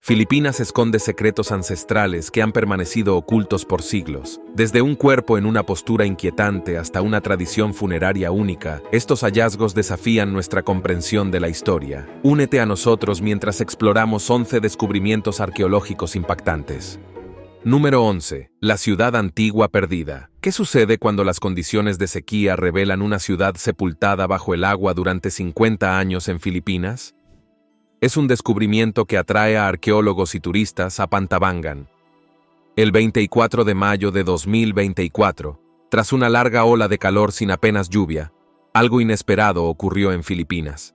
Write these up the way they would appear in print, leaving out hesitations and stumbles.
Filipinas esconde secretos ancestrales que han permanecido ocultos por siglos. Desde un cuerpo en una postura inquietante hasta una tradición funeraria única, estos hallazgos desafían nuestra comprensión de la historia. Únete a nosotros mientras exploramos 11 descubrimientos arqueológicos impactantes. Número 11. La ciudad antigua perdida. ¿Qué sucede cuando las condiciones de sequía revelan una ciudad sepultada bajo el agua durante 50 años en Filipinas? Es un descubrimiento que atrae a arqueólogos y turistas a Pantabangan. El 24 de mayo de 2024, tras una larga ola de calor sin apenas lluvia, algo inesperado ocurrió en Filipinas.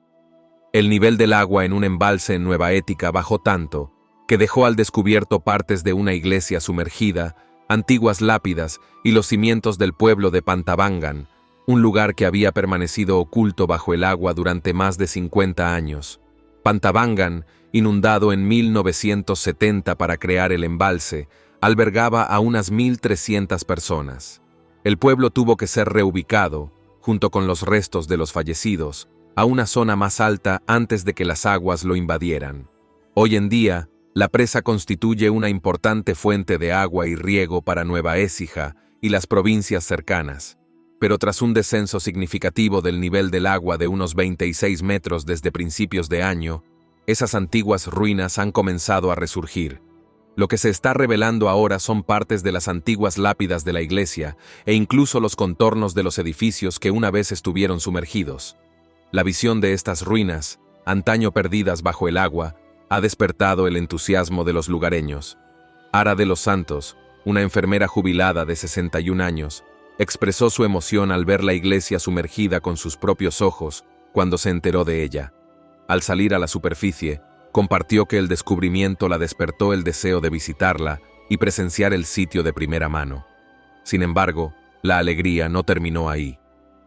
El nivel del agua en un embalse en Nueva Ética bajó tanto que dejó al descubierto partes de una iglesia sumergida, antiguas lápidas y los cimientos del pueblo de Pantabangan, un lugar que había permanecido oculto bajo el agua durante más de 50 años. Pantabangan, inundado en 1970 para crear el embalse, albergaba a unas 1.300 personas. El pueblo tuvo que ser reubicado, junto con los restos de los fallecidos, a una zona más alta antes de que las aguas lo invadieran. Hoy en día, la presa constituye una importante fuente de agua y riego para Nueva Écija y las provincias cercanas, pero tras un descenso significativo del nivel del agua de unos 26 metros desde principios de año, esas antiguas ruinas han comenzado a resurgir. Lo que se está revelando ahora son partes de las antiguas lápidas de la iglesia e incluso los contornos de los edificios que una vez estuvieron sumergidos. La visión de estas ruinas, antaño perdidas bajo el agua, ha despertado el entusiasmo de los lugareños. Ara de los Santos, una enfermera jubilada de 61 años, expresó su emoción al ver la iglesia sumergida con sus propios ojos cuando se enteró de ella. Al salir a la superficie, compartió que el descubrimiento la despertó el deseo de visitarla y presenciar el sitio de primera mano. Sin embargo, la alegría no terminó ahí.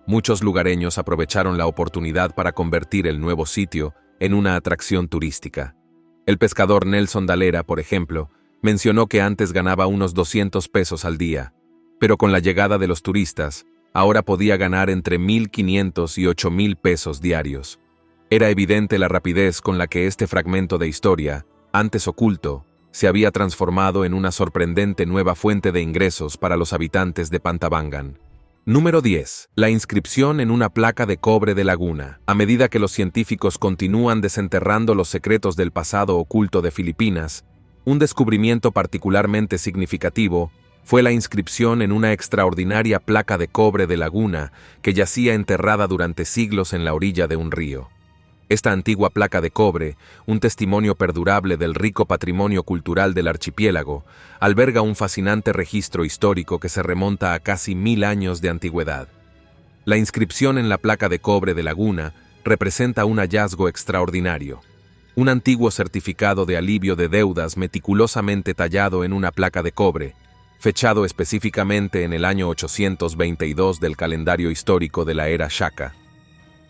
Muchos lugareños aprovecharon la oportunidad para convertir el nuevo sitio en una atracción turística. El pescador Nelson Dalera, por ejemplo, mencionó que antes ganaba unos 200 pesos al día, pero con la llegada de los turistas, ahora podía ganar entre 1.500 y 8.000 pesos diarios. Era evidente la rapidez con la que este fragmento de historia, antes oculto, se había transformado en una sorprendente nueva fuente de ingresos para los habitantes de Pantabangan. Número 10. La inscripción en una placa de cobre de Laguna. A medida que los científicos continúan desenterrando los secretos del pasado oculto de Filipinas, un descubrimiento particularmente significativo fue la inscripción en una extraordinaria placa de cobre de Laguna que yacía enterrada durante siglos en la orilla de un río. Esta antigua placa de cobre, un testimonio perdurable del rico patrimonio cultural del archipiélago, alberga un fascinante registro histórico que se remonta a casi 1000 años de antigüedad. La inscripción en la placa de cobre de Laguna representa un hallazgo extraordinario. Un antiguo certificado de alivio de deudas meticulosamente tallado en una placa de cobre, fechado específicamente en el año 822 del calendario histórico de la era Shaka.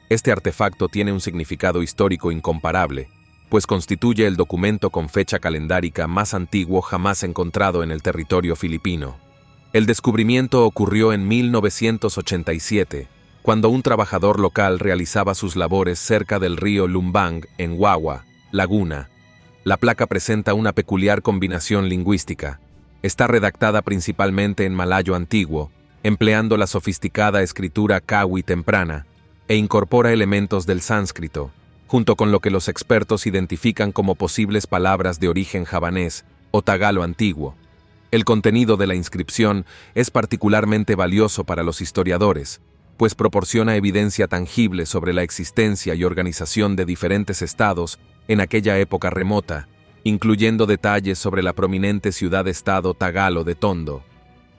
Este artefacto tiene un significado histórico incomparable, pues constituye el documento con fecha calendárica más antiguo jamás encontrado en el territorio filipino. El descubrimiento ocurrió en 1987, cuando un trabajador local realizaba sus labores cerca del río Lumbang, en Wawa, Laguna. La placa presenta una peculiar combinación lingüística. Está redactada principalmente en malayo antiguo, empleando la sofisticada escritura kawi temprana, e incorpora elementos del sánscrito, junto con lo que los expertos identifican como posibles palabras de origen javanés o tagalo antiguo. El contenido de la inscripción es particularmente valioso para los historiadores, pues proporciona evidencia tangible sobre la existencia y organización de diferentes estados en aquella época remota, incluyendo detalles sobre la prominente ciudad-estado tagalo de Tondo.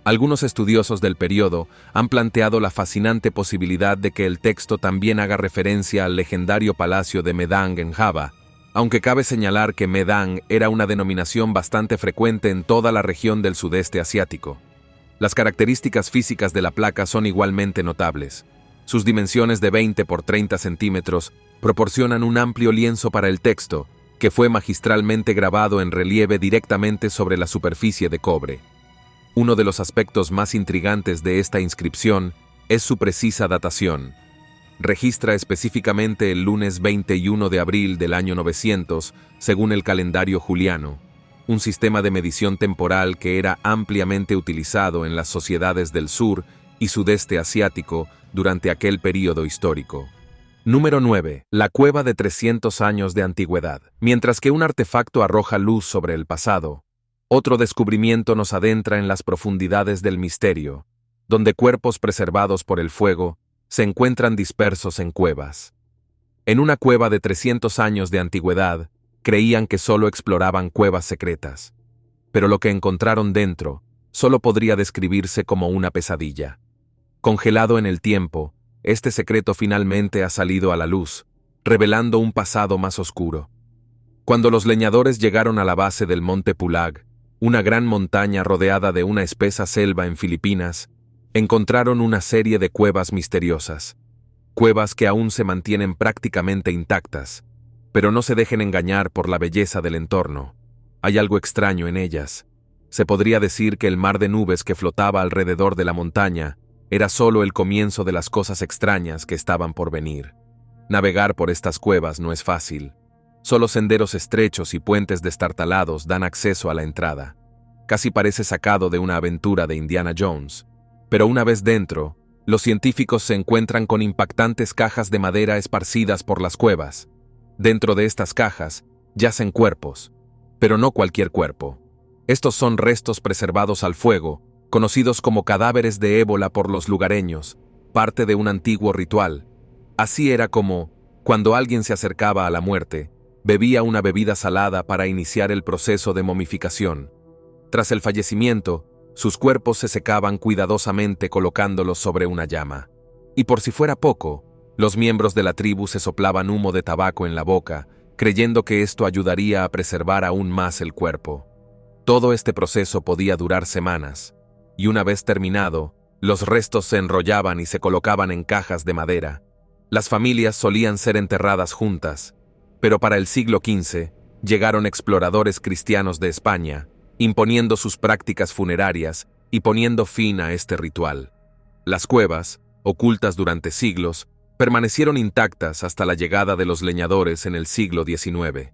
Algunos estudiosos del periodo han planteado la fascinante posibilidad de que el texto también haga referencia al legendario palacio de Medang en Java, aunque cabe señalar que Medang era una denominación bastante frecuente en toda la región del sudeste asiático. Las características físicas de la placa son igualmente notables. Sus dimensiones de 20 por 30 centímetros proporcionan un amplio lienzo para el texto, que fue magistralmente grabado en relieve directamente sobre la superficie de cobre. Uno de los aspectos más intrigantes de esta inscripción es su precisa datación. registra específicamente el lunes 21 de abril del año 900, según el calendario juliano, un sistema de medición temporal que era ampliamente utilizado en las sociedades del sur y sudeste asiático durante aquel período histórico. Número 9. La cueva de 300 años de antigüedad. Mientras que un artefacto arroja luz sobre el pasado, otro descubrimiento nos adentra en las profundidades del misterio, donde cuerpos preservados por el fuego se encuentran dispersos en cuevas. En una cueva de 300 años de antigüedad, creían que solo exploraban cuevas secretas, pero lo que encontraron dentro solo podría describirse como una pesadilla. Congelado en el tiempo, este secreto finalmente ha salido a la luz, revelando un pasado más oscuro. Cuando los leñadores llegaron a la base del Monte Pulag, una gran montaña rodeada de una espesa selva en Filipinas, encontraron una serie de cuevas misteriosas. Cuevas que aún se mantienen prácticamente intactas, pero no se dejen engañar por la belleza del entorno. Hay algo extraño en ellas. Se podría decir que el mar de nubes que flotaba alrededor de la montaña era solo el comienzo de las cosas extrañas que estaban por venir. Navegar por estas cuevas no es fácil. Solo senderos estrechos y puentes destartalados dan acceso a la entrada. Casi parece sacado de una aventura de Indiana Jones. Pero una vez dentro, los científicos se encuentran con impactantes cajas de madera esparcidas por las cuevas. Dentro de estas cajas yacen cuerpos, pero no cualquier cuerpo. Estos son restos preservados al fuego, conocidos como cadáveres de ébola por los lugareños, parte de un antiguo ritual. Así era como, cuando alguien se acercaba a la muerte, bebía una bebida salada para iniciar el proceso de momificación. Tras el fallecimiento, sus cuerpos se secaban cuidadosamente colocándolos sobre una llama. Y por si fuera poco, los miembros de la tribu se soplaban humo de tabaco en la boca, creyendo que esto ayudaría a preservar aún más el cuerpo. Todo este proceso podía durar semanas, y una vez terminado, los restos se enrollaban y se colocaban en cajas de madera. Las familias solían ser enterradas juntas, pero para el siglo XV llegaron exploradores cristianos de España, imponiendo sus prácticas funerarias y poniendo fin a este ritual. Las cuevas, ocultas durante siglos, permanecieron intactas hasta la llegada de los leñadores en el siglo XIX.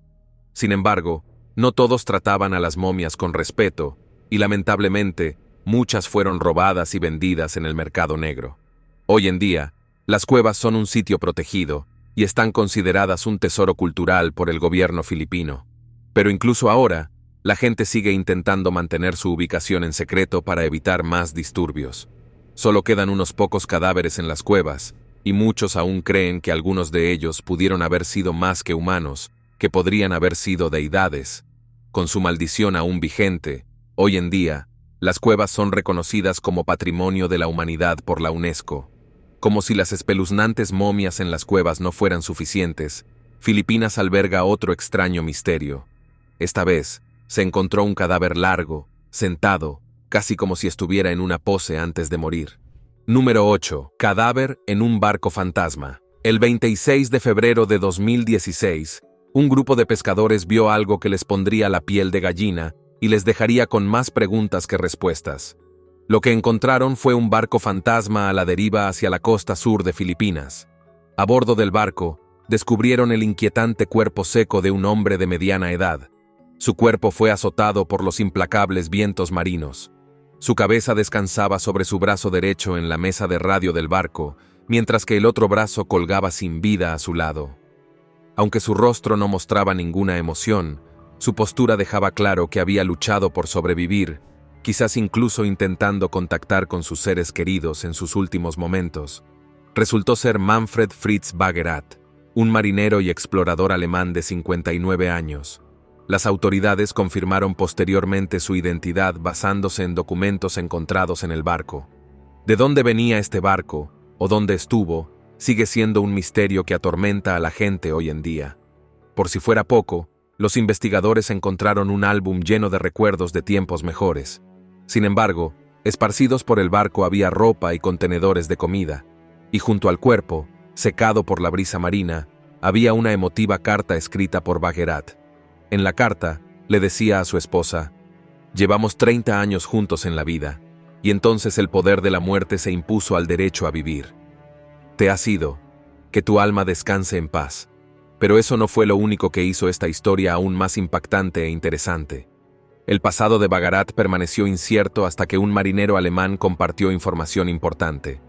Sin embargo, no todos trataban a las momias con respeto, y lamentablemente, muchas fueron robadas y vendidas en el mercado negro. Hoy en día, las cuevas son un sitio protegido y están consideradas un tesoro cultural por el gobierno filipino. Pero incluso ahora, la gente sigue intentando mantener su ubicación en secreto para evitar más disturbios. Solo quedan unos pocos cadáveres en las cuevas, y muchos aún creen que algunos de ellos pudieron haber sido más que humanos, que podrían haber sido deidades. Con su maldición aún vigente, hoy en día, las cuevas son reconocidas como Patrimonio de la Humanidad por la UNESCO. Como si las espeluznantes momias en las cuevas no fueran suficientes, Filipinas alberga otro extraño misterio. Esta vez, se encontró un cadáver largo, sentado, casi como si estuviera en una pose antes de morir. Número 8. Cadáver en un barco fantasma. El 26 de febrero de 2016, un grupo de pescadores vio algo que les pondría la piel de gallina y les dejaría con más preguntas que respuestas. Lo que encontraron fue un barco fantasma a la deriva hacia la costa sur de Filipinas. A bordo del barco, descubrieron el inquietante cuerpo seco de un hombre de mediana edad. Su cuerpo fue azotado por los implacables vientos marinos. Su cabeza descansaba sobre su brazo derecho en la mesa de radio del barco, mientras que el otro brazo colgaba sin vida a su lado. Aunque su rostro no mostraba ninguna emoción, su postura dejaba claro que había luchado por sobrevivir, quizás incluso intentando contactar con sus seres queridos en sus últimos momentos. Resultó ser Manfred Fritz Baggerat, un marinero y explorador alemán de 59 años. Las autoridades confirmaron posteriormente su identidad basándose en documentos encontrados en el barco. ¿De dónde venía este barco, o dónde estuvo, sigue siendo un misterio que atormenta a la gente hoy en día? Por si fuera poco, los investigadores encontraron un álbum lleno de recuerdos de tiempos mejores. Sin embargo, esparcidos por el barco había ropa y contenedores de comida, y junto al cuerpo, secado por la brisa marina, había una emotiva carta escrita por Baggerat. En la carta, le decía a su esposa: «Llevamos 30 años juntos en la vida, y entonces el poder de la muerte se impuso al derecho a vivir. Te has ido, Que tu alma descanse en paz. Pero eso no fue lo único que hizo esta historia aún más impactante e interesante. El pasado de Bagarat permaneció incierto hasta que un marinero alemán compartió información importante.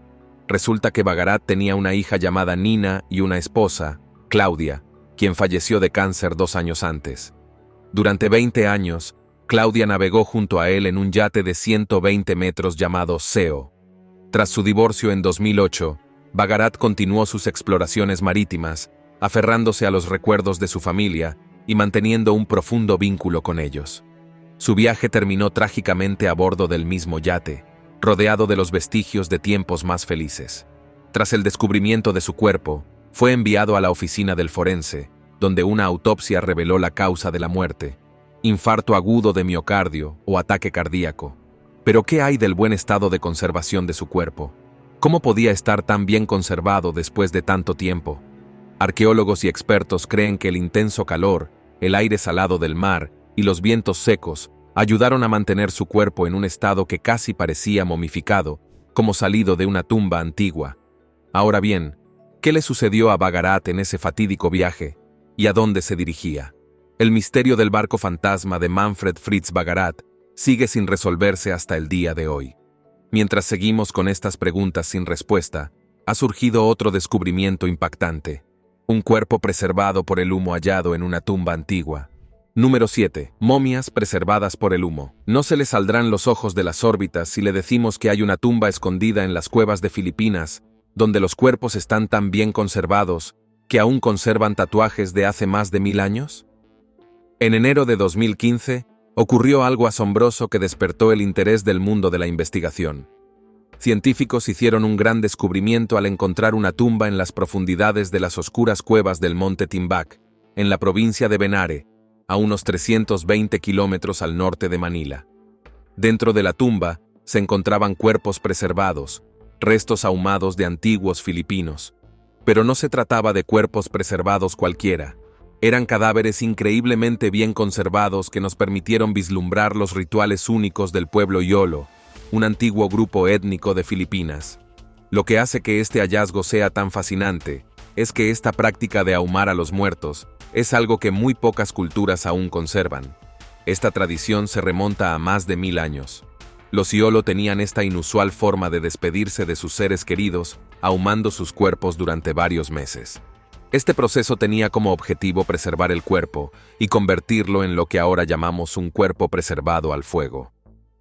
Resulta que Bagarat tenía una hija llamada Nina y una esposa, Claudia, quien falleció de cáncer 2 años antes. Durante 20 años, Claudia navegó junto a él en un yate de 120 metros llamado Seo. Tras su divorcio en 2008, Bagarat continuó sus exploraciones marítimas, aferrándose a los recuerdos de su familia y manteniendo un profundo vínculo con ellos. Su viaje terminó trágicamente a bordo del mismo yate, rodeado de los vestigios de tiempos más felices. Tras el descubrimiento de su cuerpo, fue enviado a la oficina del forense, donde una autopsia reveló la causa de la muerte: infarto agudo de miocardio o ataque cardíaco. Pero ¿qué hay del buen estado de conservación de su cuerpo? ¿Cómo podía estar tan bien conservado después de tanto tiempo? Arqueólogos y expertos creen que el intenso calor, el aire salado del mar y los vientos secos ayudaron a mantener su cuerpo en un estado que casi parecía momificado, como salido de una tumba antigua. Ahora bien, ¿qué le sucedió a Bagarat en ese fatídico viaje? ¿Y a dónde se dirigía? El misterio del barco fantasma de Manfred Fritz Bagarat sigue sin resolverse hasta el día de hoy. Mientras seguimos con estas preguntas sin respuesta, ha surgido otro descubrimiento impactante: un cuerpo preservado por el humo hallado en una tumba antigua. Número 7. Momias preservadas por el humo. No se le saldrán los ojos de las órbitas si le decimos que hay una tumba escondida en las cuevas de Filipinas, donde los cuerpos están tan bien conservados que aún conservan tatuajes de hace más de 1000 años. En enero de 2015, ocurrió algo asombroso que despertó el interés del mundo de la investigación. Científicos hicieron un gran descubrimiento al encontrar una tumba en las profundidades de las oscuras cuevas del monte Timbac, en la provincia de Benare, a unos 320 kilómetros al norte de Manila. Dentro de la tumba se encontraban cuerpos preservados, restos ahumados de antiguos filipinos. Pero no se trataba de cuerpos preservados cualquiera. Eran cadáveres increíblemente bien conservados que nos permitieron vislumbrar los rituales únicos del pueblo Yolo, un antiguo grupo étnico de Filipinas. Lo que hace que este hallazgo sea tan fascinante es que esta práctica de ahumar a los muertos es algo que muy pocas culturas aún conservan. Esta tradición se remonta a más de 1000 años. Los Yolo tenían esta inusual forma de despedirse de sus seres queridos, ahumando sus cuerpos durante varios meses. Este proceso tenía como objetivo preservar el cuerpo y convertirlo en lo que ahora llamamos un cuerpo preservado al fuego.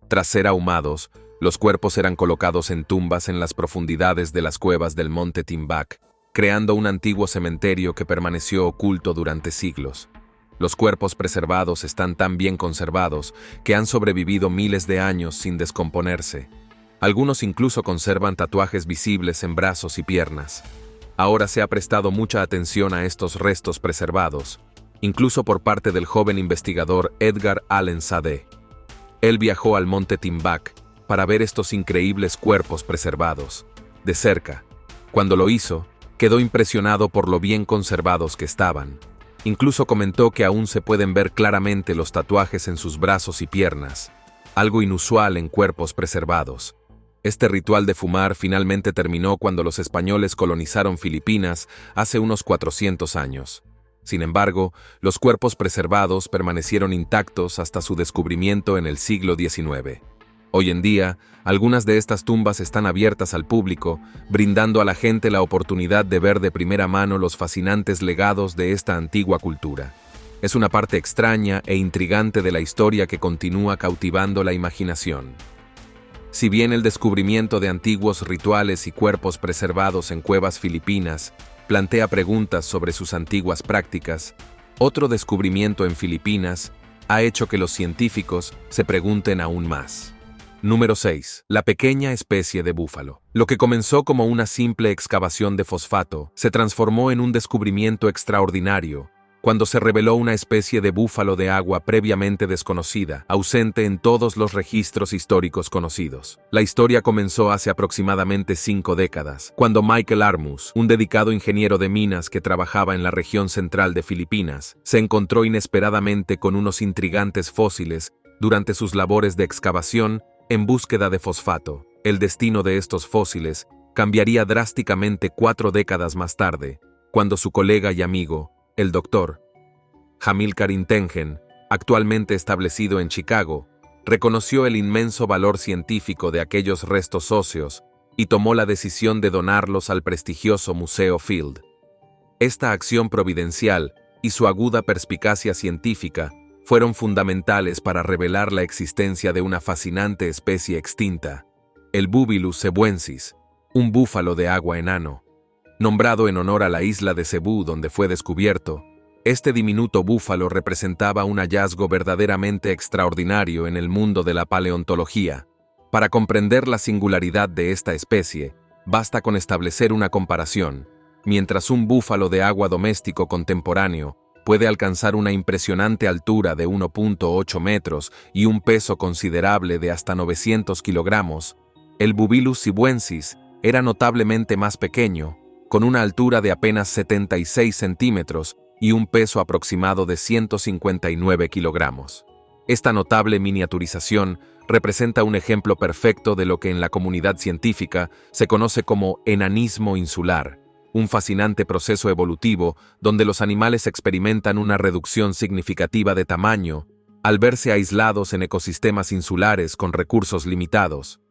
Tras ser ahumados, los cuerpos eran colocados en tumbas en las profundidades de las cuevas del monte Timbac, creando un antiguo cementerio que permaneció oculto durante siglos. Los cuerpos preservados están tan bien conservados que han sobrevivido miles de años sin descomponerse. Algunos incluso conservan tatuajes visibles en brazos y piernas. Ahora se ha prestado mucha atención a estos restos preservados, incluso por parte del joven investigador Edgar Allen Sade. Él viajó al monte Timbac para ver estos increíbles cuerpos preservados de cerca. Cuando lo hizo, quedó impresionado por lo bien conservados que estaban. Incluso comentó que aún se pueden ver claramente los tatuajes en sus brazos y piernas, algo inusual en cuerpos preservados. Este ritual de fumar finalmente terminó cuando los españoles colonizaron Filipinas hace unos 400 años. Sin embargo, los cuerpos preservados permanecieron intactos hasta su descubrimiento en el siglo XIX. Hoy en día, algunas de estas tumbas están abiertas al público, brindando a la gente la oportunidad de ver de primera mano los fascinantes legados de esta antigua cultura. Es una parte extraña e intrigante de la historia que continúa cautivando la imaginación. Si bien el descubrimiento de antiguos rituales y cuerpos preservados en cuevas filipinas plantea preguntas sobre sus antiguas prácticas, otro descubrimiento en Filipinas ha hecho que los científicos se pregunten aún más. Número 6. La pequeña especie de búfalo. Lo que comenzó como una simple excavación de fosfato se transformó en un descubrimiento extraordinario cuando se reveló una especie de búfalo de agua previamente desconocida, ausente en todos los registros históricos conocidos. La historia comenzó hace aproximadamente 5 décadas, cuando Michael Armus, un dedicado ingeniero de minas que trabajaba en la región central de Filipinas, se encontró inesperadamente con unos intrigantes fósiles durante sus labores de excavación en búsqueda de fosfato. El destino de estos fósiles cambiaría drásticamente 4 décadas más tarde, cuando su colega y amigo, el Dr. Hamilcar Intengen, actualmente establecido en Chicago, reconoció el inmenso valor científico de aquellos restos óseos y tomó la decisión de donarlos al prestigioso Museo Field. Esta acción providencial y su aguda perspicacia científica fueron fundamentales para revelar la existencia de una fascinante especie extinta, el Bubilus cebuensis, un búfalo de agua enano. Nombrado en honor a la isla de Cebú donde fue descubierto, este diminuto búfalo representaba un hallazgo verdaderamente extraordinario en el mundo de la paleontología. Para comprender la singularidad de esta especie, basta con establecer una comparación. Mientras un búfalo de agua doméstico contemporáneo puede alcanzar una impresionante altura de 1.8 metros y un peso considerable de hasta 900 kilogramos, el Bubilus cebuensis era notablemente más pequeño, con una altura de apenas 76 centímetros y un peso aproximado de 159 kilogramos. Esta notable miniaturización representa un ejemplo perfecto de lo que en la comunidad científica se conoce como enanismo insular, un fascinante proceso evolutivo donde los animales experimentan una reducción significativa de tamaño al verse aislados en ecosistemas insulares con recursos limitados.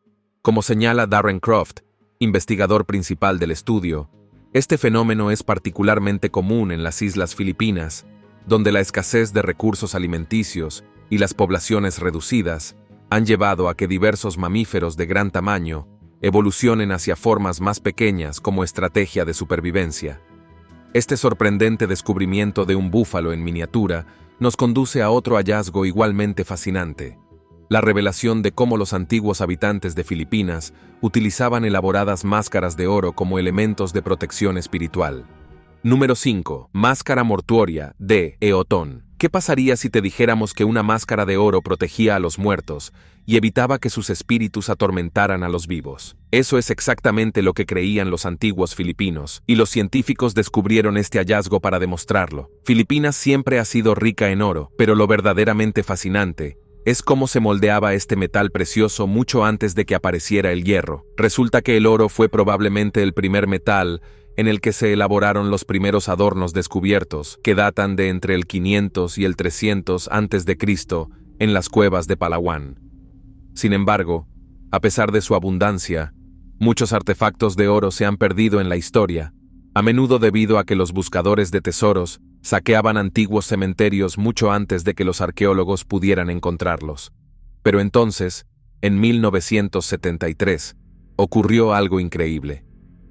Como señala Darren Croft, investigador principal del estudio, este fenómeno es particularmente común en las islas Filipinas, donde la escasez de recursos alimenticios y las poblaciones reducidas han llevado a que diversos mamíferos de gran tamaño evolucionen hacia formas más pequeñas como estrategia de supervivencia. Este sorprendente descubrimiento de un búfalo en miniatura nos conduce a otro hallazgo igualmente fascinante: la revelación de cómo los antiguos habitantes de Filipinas utilizaban elaboradas máscaras de oro como elementos de protección espiritual. Número 5. Máscara mortuoria de Eotón. ¿Qué pasaría si te dijéramos que una máscara de oro protegía a los muertos y evitaba que sus espíritus atormentaran a los vivos? Eso es exactamente lo que creían los antiguos filipinos, y los científicos descubrieron este hallazgo para demostrarlo. Filipinas siempre ha sido rica en oro, pero lo verdaderamente fascinante es cómo se moldeaba este metal precioso mucho antes de que apareciera el hierro. Resulta que el oro fue probablemente el primer metal en el que se elaboraron los primeros adornos descubiertos, que datan de entre el 500 y el 300 a.C. en las cuevas de Palawan. Sin embargo, a pesar de su abundancia, muchos artefactos de oro se han perdido en la historia, a menudo debido a que los buscadores de tesoros saqueaban antiguos cementerios mucho antes de que los arqueólogos pudieran encontrarlos. Pero entonces, en 1973, ocurrió algo increíble.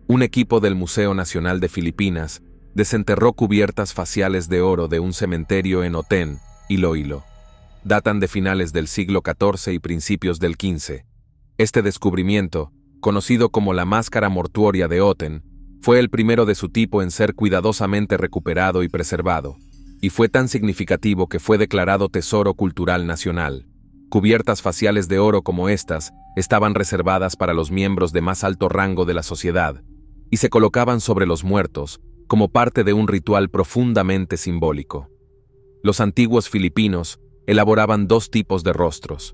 Un equipo del Museo Nacional de Filipinas desenterró cubiertas faciales de oro de un cementerio en Otén, Iloilo. Datan de finales del siglo XIV y principios del XV. Este descubrimiento, conocido como la máscara mortuoria de Otén, fue el primero de su tipo en ser cuidadosamente recuperado y preservado, y fue tan significativo que fue declarado Tesoro Cultural Nacional. Cubiertas faciales de oro como estas estaban reservadas para los miembros de más alto rango de la sociedad, y se colocaban sobre los muertos como parte de un ritual profundamente simbólico. Los antiguos filipinos elaboraban 2 tipos de rostros: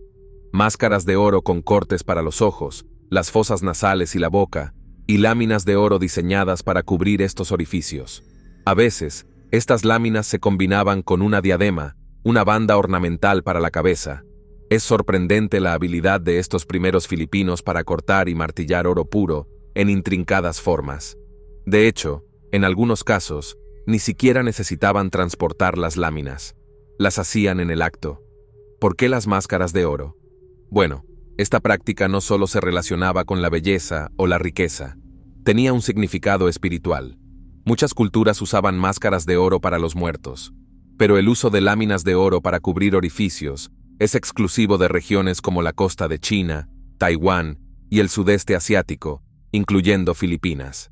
máscaras de oro con cortes para los ojos, las fosas nasales y la boca, y láminas de oro diseñadas para cubrir estos orificios. A veces, estas láminas se combinaban con una diadema, una banda ornamental para la cabeza. Es sorprendente la habilidad de estos primeros filipinos para cortar y martillar oro puro en intrincadas formas. De hecho, en algunos casos, ni siquiera necesitaban transportar las láminas. Las hacían en el acto. ¿Por qué las máscaras de oro? Bueno, esta práctica no solo se relacionaba con la belleza o la riqueza, tenía un significado espiritual. Muchas culturas usaban máscaras de oro para los muertos, pero el uso de láminas de oro para cubrir orificios es exclusivo de regiones como la costa de China, Taiwán y el sudeste asiático, incluyendo Filipinas.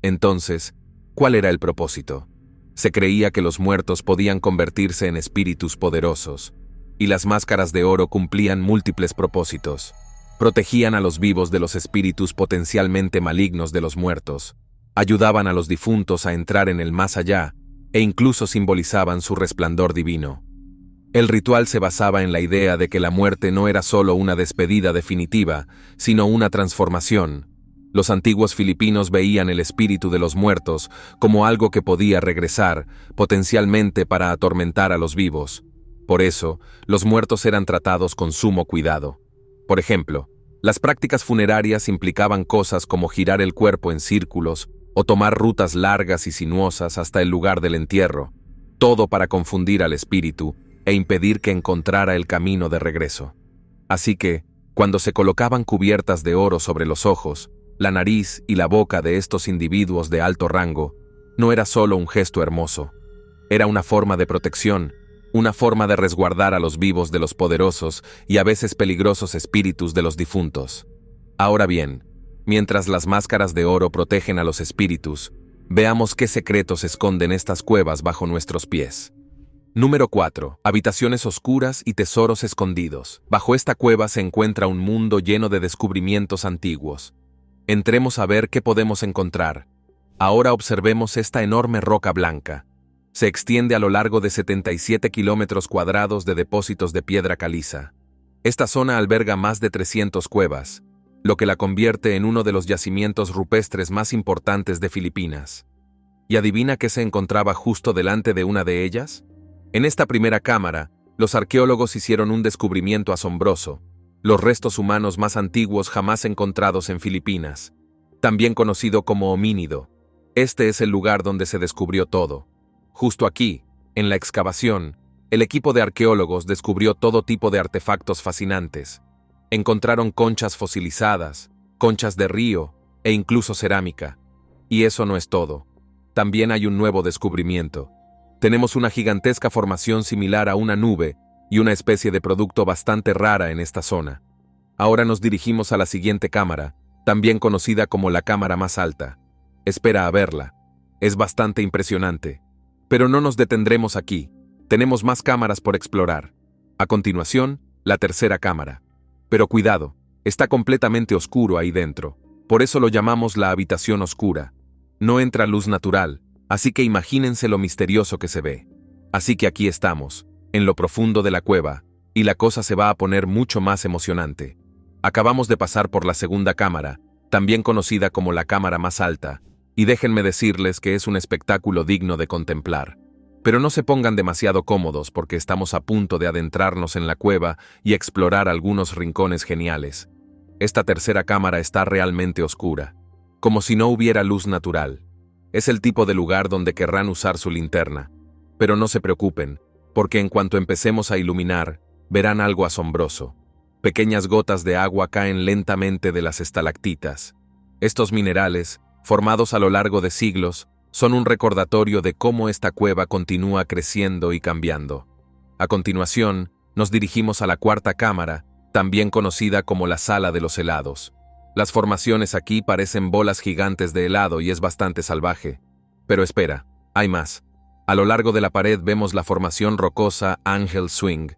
Entonces, ¿cuál era el propósito? Se creía que los muertos podían convertirse en espíritus poderosos, y las máscaras de oro cumplían múltiples propósitos. Protegían a los vivos de los espíritus potencialmente malignos de los muertos, ayudaban a los difuntos a entrar en el más allá, e incluso simbolizaban su resplandor divino. El ritual se basaba en la idea de que la muerte no era solo una despedida definitiva, sino una transformación. Los antiguos filipinos veían el espíritu de los muertos como algo que podía regresar, potencialmente para atormentar a los vivos. Por eso, los muertos eran tratados con sumo cuidado. Por ejemplo, las prácticas funerarias implicaban cosas como girar el cuerpo en círculos o tomar rutas largas y sinuosas hasta el lugar del entierro, todo para confundir al espíritu e impedir que encontrara el camino de regreso. Así que, cuando se colocaban cubiertas de oro sobre los ojos, la nariz y la boca de estos individuos de alto rango, no era solo un gesto hermoso, era una forma de protección, una forma de resguardar a los vivos de los poderosos y a veces peligrosos espíritus de los difuntos. Ahora bien, mientras las máscaras de oro protegen a los espíritus, veamos qué secretos esconden estas cuevas bajo nuestros pies. Número 4. Habitaciones oscuras y tesoros escondidos. Bajo esta cueva se encuentra un mundo lleno de descubrimientos antiguos. Entremos a ver qué podemos encontrar. Ahora observemos esta enorme roca blanca. Se extiende a lo largo de 77 kilómetros cuadrados de depósitos de piedra caliza. Esta zona alberga más de 300 cuevas, lo que la convierte en uno de los yacimientos rupestres más importantes de Filipinas. ¿Y adivina qué se encontraba justo delante de una de ellas? En esta primera cámara, los arqueólogos hicieron un descubrimiento asombroso: los restos humanos más antiguos jamás encontrados en Filipinas, también conocido como homínido. Este es el lugar donde se descubrió todo. Justo aquí, en la excavación, el equipo de arqueólogos descubrió todo tipo de artefactos fascinantes. Encontraron conchas fosilizadas, conchas de río e incluso cerámica. Y eso no es todo. También hay un nuevo descubrimiento. Tenemos una gigantesca formación similar a una nube y una especie de producto bastante rara en esta zona. Ahora nos dirigimos a la siguiente cámara, también conocida como la cámara más alta. Espera a verla. Es bastante impresionante. Pero no nos detendremos aquí. Tenemos más cámaras por explorar. A continuación, la tercera cámara. Pero cuidado, está completamente oscuro ahí dentro. Por eso lo llamamos la habitación oscura. No entra luz natural, así que imagínense lo misterioso que se ve. Así que aquí estamos, en lo profundo de la cueva, y la cosa se va a poner mucho más emocionante. Acabamos de pasar por la segunda cámara, también conocida como la cámara más alta, y déjenme decirles que es un espectáculo digno de contemplar. Pero no se pongan demasiado cómodos porque estamos a punto de adentrarnos en la cueva y explorar algunos rincones geniales. Esta tercera cámara está realmente oscura, como si no hubiera luz natural. Es el tipo de lugar donde querrán usar su linterna. Pero no se preocupen, porque en cuanto empecemos a iluminar, verán algo asombroso. Pequeñas gotas de agua caen lentamente de las estalactitas. Estos minerales, formados a lo largo de siglos, son un recordatorio de cómo esta cueva continúa creciendo y cambiando. A continuación, nos dirigimos a la cuarta cámara, también conocida como la sala de los helados. Las formaciones aquí parecen bolas gigantes de helado y es bastante salvaje. Pero espera, hay más. A lo largo de la pared vemos la formación rocosa Angel Swing,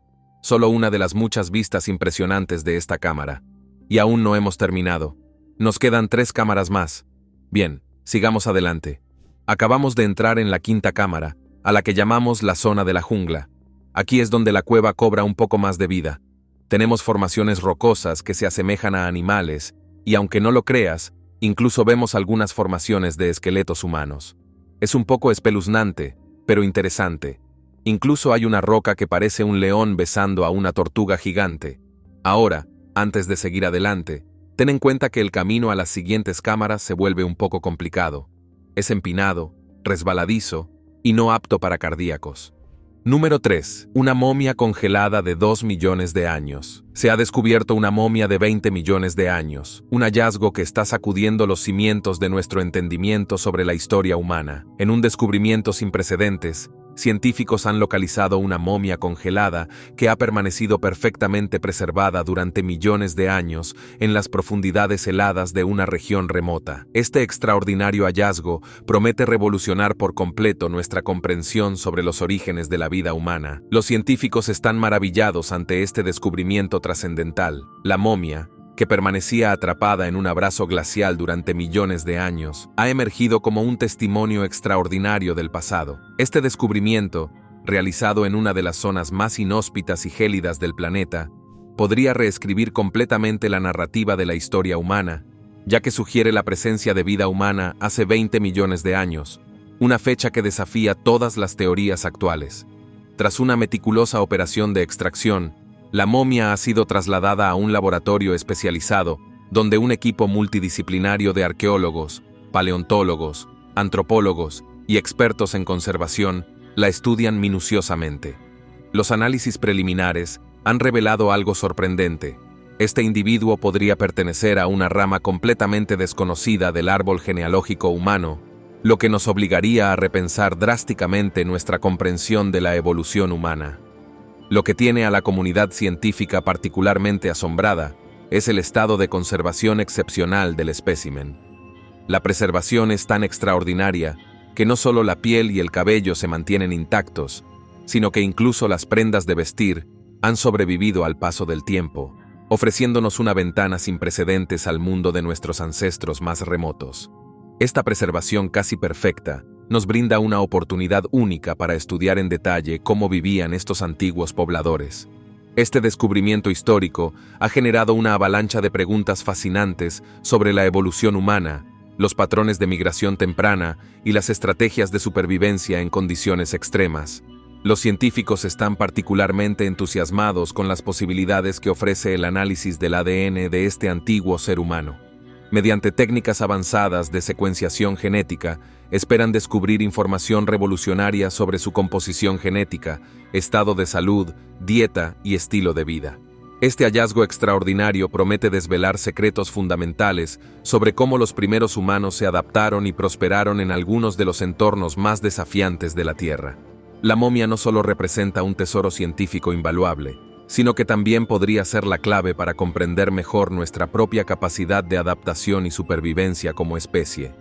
solo una de las muchas vistas impresionantes de esta cámara. Y aún no hemos terminado. Nos quedan 3 cámaras más. Bien, sigamos adelante. Acabamos de entrar en la quinta cámara, a la que llamamos la zona de la jungla. Aquí es donde la cueva cobra un poco más de vida. Tenemos formaciones rocosas que se asemejan a animales, y aunque no lo creas, incluso vemos algunas formaciones de esqueletos humanos. Es un poco espeluznante, pero interesante. Incluso hay una roca que parece un león besando a una tortuga gigante. Ahora, antes de seguir adelante, ten en cuenta que el camino a las siguientes cámaras se vuelve un poco complicado. Es empinado, resbaladizo y no apto para cardíacos. Número 3. Una momia congelada de 2 millones de años. Se ha descubierto una momia de 20 millones de años, un hallazgo que está sacudiendo los cimientos de nuestro entendimiento sobre la historia humana. En un descubrimiento sin precedentes, científicos han localizado una momia congelada que ha permanecido perfectamente preservada durante millones de años en las profundidades heladas de una región remota. Este extraordinario hallazgo promete revolucionar por completo nuestra comprensión sobre los orígenes de la vida humana. Los científicos están maravillados ante este descubrimiento trascendental. La momia, que permanecía atrapada en un abrazo glacial durante millones de años, ha emergido como un testimonio extraordinario del pasado. Este descubrimiento, realizado en una de las zonas más inhóspitas y gélidas del planeta, podría reescribir completamente la narrativa de la historia humana ya que sugiere la presencia de vida humana hace 20 millones de años, una fecha que desafía todas las teorías actuales. Tras una meticulosa operación de extracción, la momia ha sido trasladada a un laboratorio especializado, donde un equipo multidisciplinario de arqueólogos, paleontólogos, antropólogos y expertos en conservación la estudian minuciosamente. Los análisis preliminares han revelado algo sorprendente. Este individuo podría pertenecer a una rama completamente desconocida del árbol genealógico humano, lo que nos obligaría a repensar drásticamente nuestra comprensión de la evolución humana. Lo que tiene a la comunidad científica particularmente asombrada es el estado de conservación excepcional del espécimen. La preservación es tan extraordinaria que no solo la piel y el cabello se mantienen intactos, sino que incluso las prendas de vestir han sobrevivido al paso del tiempo, ofreciéndonos una ventana sin precedentes al mundo de nuestros ancestros más remotos. Esta preservación casi perfecta nos brinda una oportunidad única para estudiar en detalle cómo vivían estos antiguos pobladores. Este descubrimiento histórico ha generado una avalancha de preguntas fascinantes sobre la evolución humana, los patrones de migración temprana y las estrategias de supervivencia en condiciones extremas. Los científicos están particularmente entusiasmados con las posibilidades que ofrece el análisis del ADN de este antiguo ser humano. Mediante técnicas avanzadas de secuenciación genética, esperan descubrir información revolucionaria sobre su composición genética, estado de salud, dieta y estilo de vida. Este hallazgo extraordinario promete desvelar secretos fundamentales sobre cómo los primeros humanos se adaptaron y prosperaron en algunos de los entornos más desafiantes de la Tierra. La momia no solo representa un tesoro científico invaluable, sino que también podría ser la clave para comprender mejor nuestra propia capacidad de adaptación y supervivencia como especie.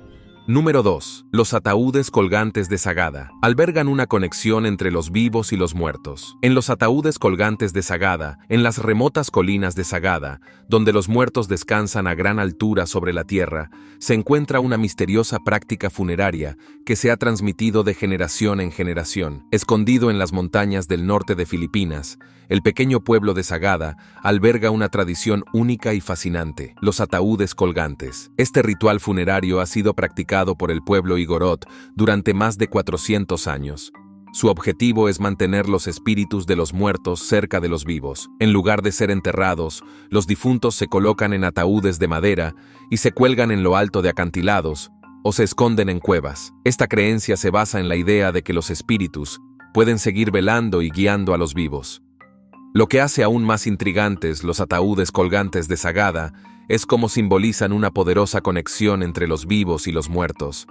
Número 2. Los ataúdes colgantes de Sagada albergan una conexión entre los vivos y los muertos. En los ataúdes colgantes de Sagada, en las remotas colinas de Sagada, donde los muertos descansan a gran altura sobre la tierra, se encuentra una misteriosa práctica funeraria que se ha transmitido de generación en generación. Escondido en las montañas del norte de Filipinas, el pequeño pueblo de Sagada alberga una tradición única y fascinante: los ataúdes colgantes. Este ritual funerario ha sido practicado por el pueblo Igorot durante más de 400 años. Su objetivo es mantener los espíritus de los muertos cerca de los vivos. En lugar de ser enterrados, los difuntos se colocan en ataúdes de madera y se cuelgan en lo alto de acantilados o se esconden en cuevas. Esta creencia se basa en la idea de que los espíritus pueden seguir velando y guiando a los vivos. Lo que hace aún más intrigantes los ataúdes colgantes de Sagada es cómo simbolizan una poderosa conexión entre los vivos y los muertos.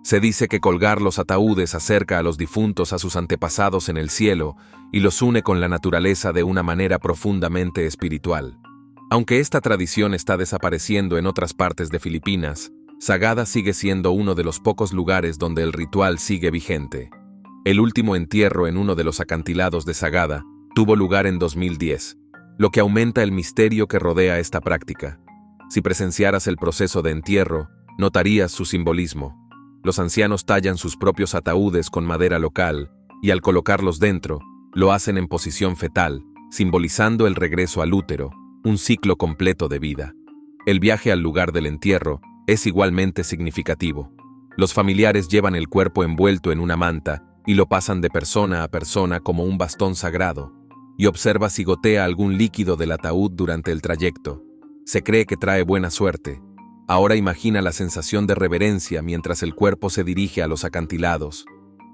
Se dice que colgar los ataúdes acerca a los difuntos a sus antepasados en el cielo y los une con la naturaleza de una manera profundamente espiritual. Aunque esta tradición está desapareciendo en otras partes de Filipinas, Sagada sigue siendo uno de los pocos lugares donde el ritual sigue vigente. El último entierro en uno de los acantilados de Sagada tuvo lugar en 2010, lo que aumenta el misterio que rodea esta práctica. Si presenciaras el proceso de entierro, notarías su simbolismo. Los ancianos tallan sus propios ataúdes con madera local y al colocarlos dentro, lo hacen en posición fetal, simbolizando el regreso al útero, un ciclo completo de vida. El viaje al lugar del entierro es igualmente significativo. Los familiares llevan el cuerpo envuelto en una manta y lo pasan de persona a persona como un bastón sagrado, y observa si gotea algún líquido del ataúd durante el trayecto. Se cree que trae buena suerte. Ahora imagina la sensación de reverencia mientras el cuerpo se dirige a los acantilados.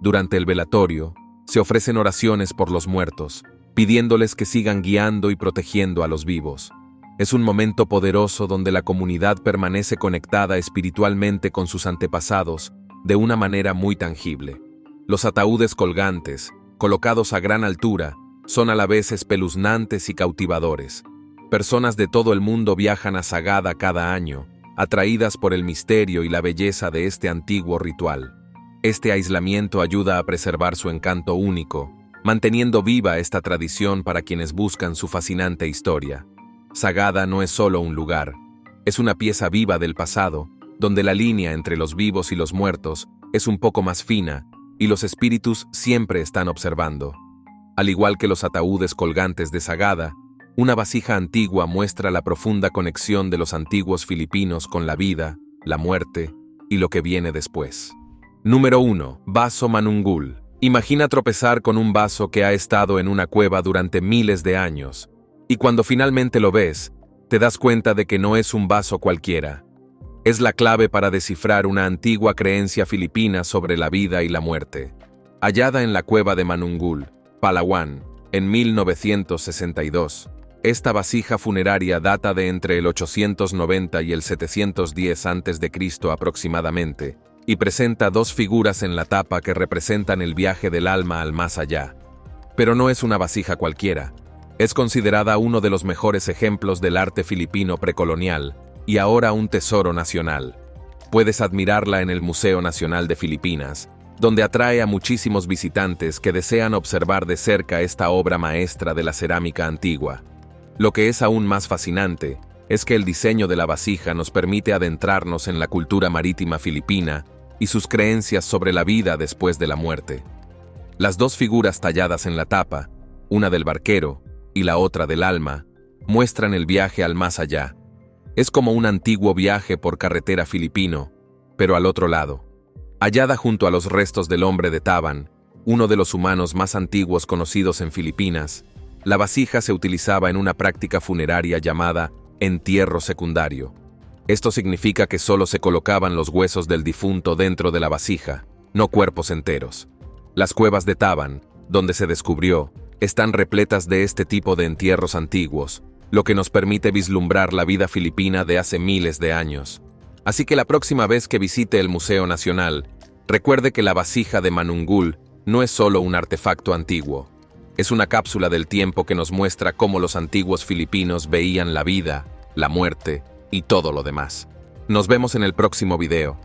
Durante el velatorio, se ofrecen oraciones por los muertos, pidiéndoles que sigan guiando y protegiendo a los vivos. Es un momento poderoso donde la comunidad permanece conectada espiritualmente con sus antepasados de una manera muy tangible. Los ataúdes colgantes, colocados a gran altura, son a la vez espeluznantes y cautivadores. Personas de todo el mundo viajan a Sagada cada año, atraídas por el misterio y la belleza de este antiguo ritual. Este aislamiento ayuda a preservar su encanto único, manteniendo viva esta tradición para quienes buscan su fascinante historia. Sagada no es solo un lugar, es una pieza viva del pasado, donde la línea entre los vivos y los muertos es un poco más fina y los espíritus siempre están observando. Al igual que los ataúdes colgantes de Sagada, Una vasija antigua muestra la profunda conexión de los antiguos filipinos con la vida, la muerte y lo que viene después. Número 1. Vaso Manunggul. Imagina tropezar con un vaso que ha estado en una cueva durante miles de años, y cuando finalmente lo ves, te das cuenta de que no es un vaso cualquiera. Es la clave para descifrar una antigua creencia filipina sobre la vida y la muerte. Hallada en la cueva de Manunggul, Palawan, en 1962, esta vasija funeraria data de entre el 890 y el 710 a.C. aproximadamente, y presenta dos figuras en la tapa que representan el viaje del alma al más allá. Pero no es una vasija cualquiera. Es considerada uno de los mejores ejemplos del arte filipino precolonial y ahora un tesoro nacional. Puedes admirarla en el Museo Nacional de Filipinas, donde atrae a muchísimos visitantes que desean observar de cerca esta obra maestra de la cerámica antigua. Lo que es aún más fascinante es que el diseño de la vasija nos permite adentrarnos en la cultura marítima filipina y sus creencias sobre la vida después de la muerte. Las dos figuras talladas en la tapa, una del barquero y la otra del alma, muestran el viaje al más allá. Es como un antiguo viaje por carretera filipino, pero al otro lado. Hallada junto a los restos del hombre de Taban, uno de los humanos más antiguos conocidos en Filipinas, la vasija se utilizaba en una práctica funeraria llamada entierro secundario. Esto significa que solo se colocaban los huesos del difunto dentro de la vasija, no cuerpos enteros. Las cuevas de Taban, donde se descubrió, están repletas de este tipo de entierros antiguos, lo que nos permite vislumbrar la vida filipina de hace miles de años. Así que la próxima vez que visite el Museo Nacional, recuerde que la vasija de Manunggul no es solo un artefacto antiguo. Es una cápsula del tiempo que nos muestra cómo los antiguos filipinos veían la vida, la muerte y todo lo demás. Nos vemos en el próximo video.